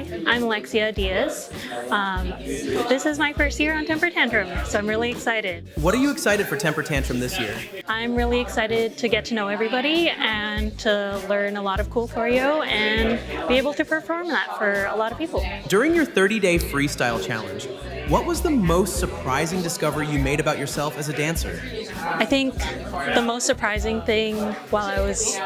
Hi, I'm Alexia Diaz. This is my first year on Tantrum, so I'm really excited. What are you excited for Tantrum this year? I'm really excited to get to know everybody and to learn a lot of cool choreo and be able to perform that for a lot of people. During your 30-day freestyle challenge, what was the most surprising discovery you made about yourself as a dancer? I think the most surprising thing while I was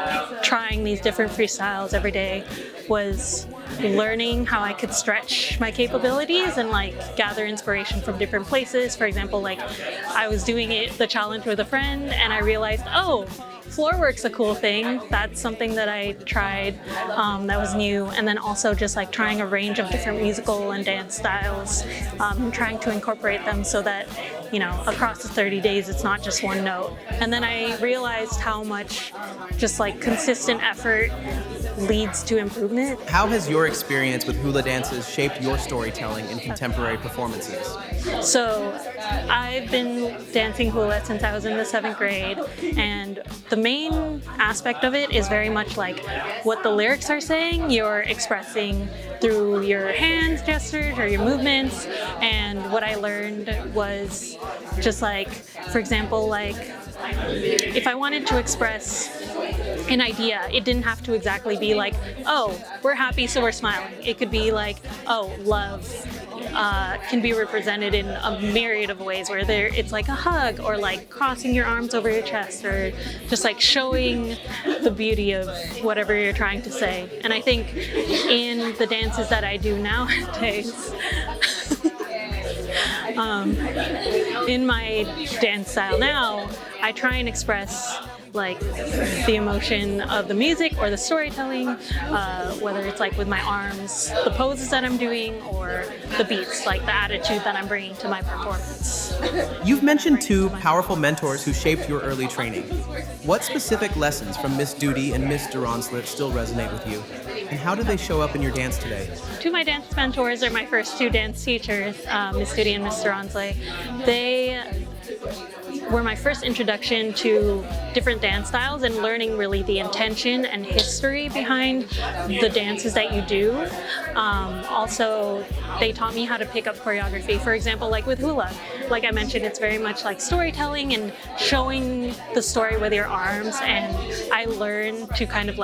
trying these different freestyles every day was learning how I could stretch my capabilities and gather inspiration from different places. For example, I was doing the challenge with a friend and I realized, oh, floor work's a cool thing. That's something that I tried that was new. And then also just trying a range of different musical and dance styles, trying to incorporate them so that, across the 30 days, it's not just one note. And then I realized how much just consistent effort leads to improvement. How has your experience with hula dances shaped your storytelling in contemporary performances? So I've been dancing hula since I was in the 7th grade, and the main aspect of it is very much what the lyrics are saying, you're expressing through your hands gestures or your movements. And what I learned was just for example, if I wanted to express an idea, it didn't have to exactly be oh, we're happy so we're smiling. It could be oh, love can be represented in a myriad of ways where it's a hug or crossing your arms over your chest or just showing the beauty of whatever you're trying to say. And I think in the dances that I do nowadays, in my dance style now, I try and express the emotion of the music or the storytelling, whether it's with my arms, the poses that I'm doing, or the beats, the attitude that I'm bringing to my performance. You've mentioned two powerful mentors who shaped your early training. What specific lessons from Miss Duty and Miss Duronslet still resonate with you? And how do they show up in your dance today? Two of my dance mentors are my first two dance teachers, Miss Duty and Miss Duronslet. They were my first introduction to different dance styles and learning really the intention and history behind the dances that you do. Also, they taught me how to pick up choreography. For example, with hula, like I mentioned, it's very much storytelling and showing the story with your arms, and I learned to kind of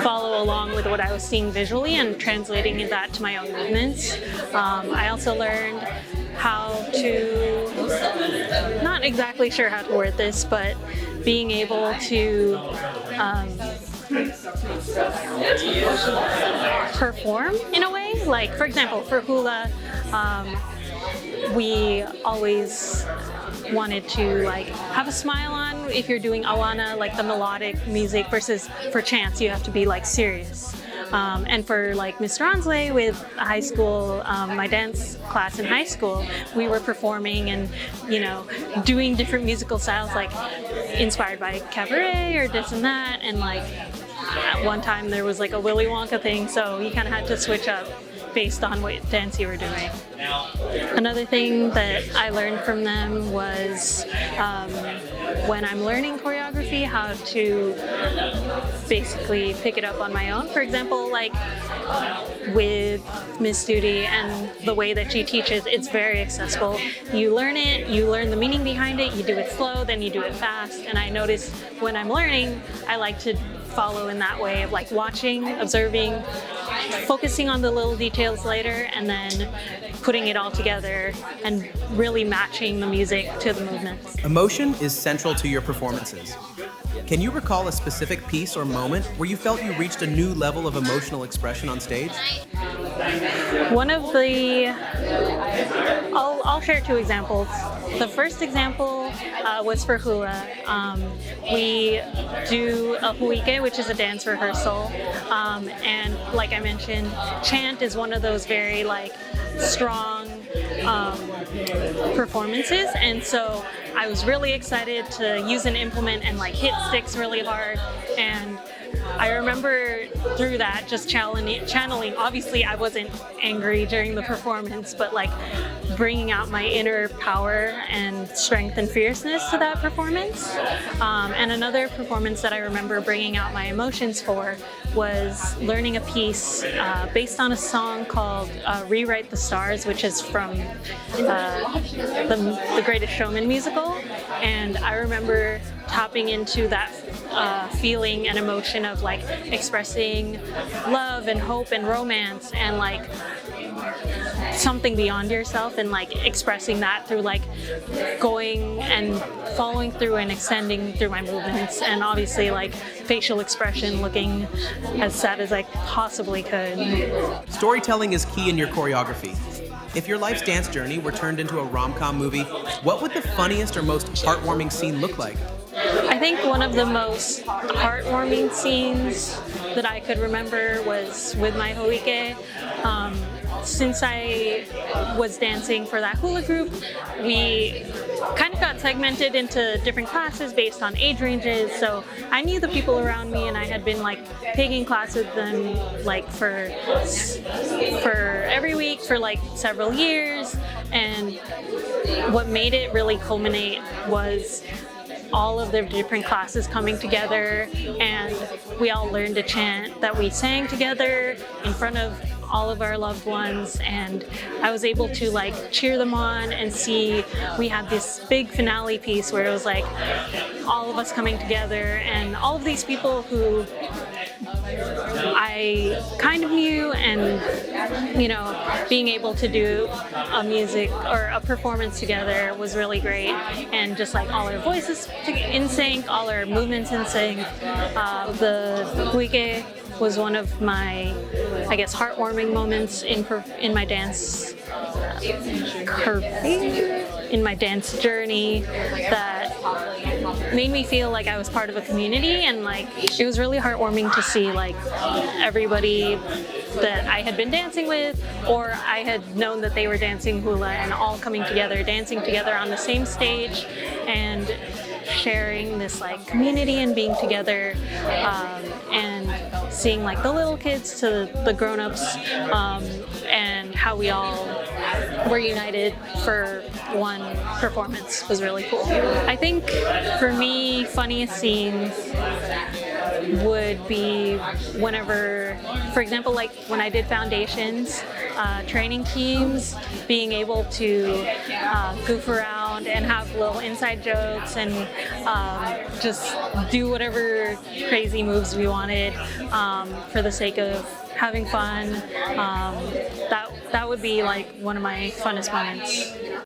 follow along with what I was seeing visually and translating that to my own movements. I also learned how to, not exactly sure how to word this, but being able to perform in a way. For example, for hula, we always wanted to have a smile on if you're doing awana, the melodic music, versus for chants you have to be serious. And for Miss Duronslet with high school, my dance class in high school, we were performing and doing different musical styles inspired by cabaret or this and that. And at one time there was a Willy Wonka thing, so you kind of had to switch up based on what dance you were doing. Another thing that I learned from them was when I'm learning choreography, how to basically pick it up on my own. For example, with Miss Duty and the way that she teaches, it's very accessible. You learn it, you learn the meaning behind it, you do it slow, then you do it fast. And I notice when I'm learning, I like to follow in that way of watching, observing, focusing on the little details later, and then putting it all together and really matching the music to the movements. Emotion is central to your performances. Can you recall a specific piece or moment where you felt you reached a new level of emotional expression on stage? One of I'll share two examples. The first example was for hula. We do a huike, which is a dance rehearsal, and like I mentioned, chant is one of those very strong performances, and so I was really excited to use an implement and hit sticks really hard and I remember through that just channeling. Obviously, I wasn't angry during the performance, but like bringing out my inner power and strength and fierceness to that performance. And another performance that I remember bringing out my emotions for was learning a piece based on a song called Rewrite the Stars, which is from the Greatest Showman musical. And I remember tapping into that feeling and emotion of like expressing love and hope and romance and like something beyond yourself, and like expressing that through like going and following through and extending through my movements, and obviously like facial expression, looking as sad as I possibly could. Storytelling is key in your choreography. If your life's dance journey were turned into a rom-com movie, what would the funniest or most heartwarming scene look like? I think one of the most heartwarming scenes that I could remember was with my hoike. Since I was dancing for that hula group, we kind of got segmented into different classes based on age ranges. So I knew the people around me, and I had been like taking classes with them like for every week for like several years. And what made it really culminate was all of the different classes coming together, and we all learned a chant that we sang together in front of all of our loved ones, and I was able to like cheer them on and see we had this big finale piece where it was like all of us coming together, and all of these people who I kind of knew, and you know, being able to do a music or a performance together was really great, and just like all our voices in sync, all our movements in sync. The huike was one of my, I guess, heartwarming moments in my dance in my dance journey that made me feel like I was part of a community, and like it was really heartwarming to see like everybody that I had been dancing with, or I had known that they were dancing hula, and all coming together, dancing together on the same stage, and sharing this like community and being together, and seeing like the little kids to the grown-ups, and how we all were united for one performance was really cool. I think for me, funniest scenes would be whenever, for example, like when I did foundations, training teams, being able to goof around and have little inside jokes and just do whatever crazy moves we wanted for the sake of having fun. That would be like one of my funnest moments.